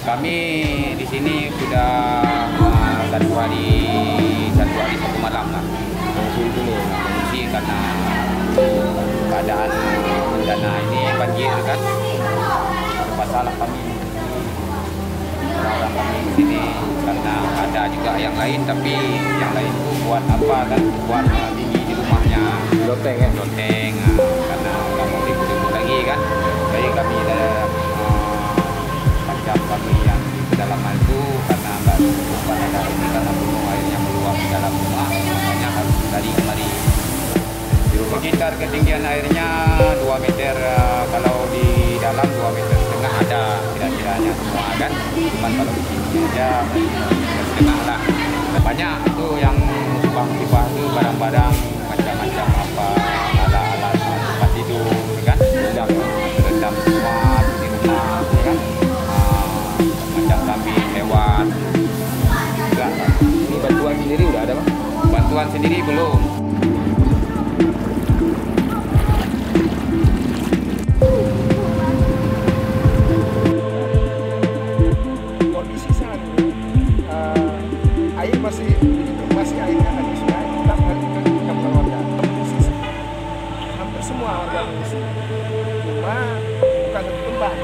Kami di sini sudah satu hari satu malam lah. Mengungsi karena keadaan bencana ini banjir kan. Masalah kami orang kami di sini karena ada juga yang lain, tapi yang lain itu buat apa kan? Buat tinggi di rumahnya. Loteng ya? Loteng karena nggak mau ribut lagi kan. Jadi kami kami yang di kedalaman itu karena nggak cukup ada ini karena gunung airnya meluap di dalam rumah, makanya harus dari kemari. Sekitar ketinggian airnya 2 meter, kalau di dalam 2,5 meter ada kira-kiranya semua kan, cuman kalau di sini aja 1,5 meter lah. Banyak itu yang sibang itu barang-barang macam-macam apa, alat-alat tempat tidur kan, rendam semua di rumah kan. Kambing, hewan juga. Ini bantuan sendiri udah ada, Bang? Bantuan sendiri belum. Kondisi saat ini air masih airnya ada di sungai, tetap kepada warga. Hampir semua warga mengungsi. Cuma bukan satu tempat.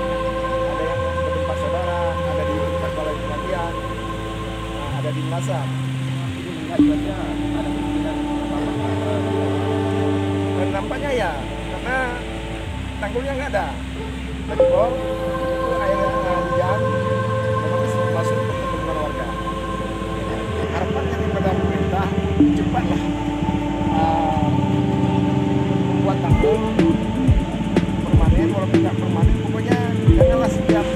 Ada yang ke tempat saudara, ada di tempat balai pengajian, ada di Makassar. Jadi melihat cuaca ada kemungkinan apa-apa. Dan nampaknya ya, karena tanggulnya nggak ada. Jebol, itu air hujan masuk ke permukiman warga. Harapannya kepada pemerintah cepatlah buat tanggul permanen, walaupun tidak permanen, pokoknya janganlah setiap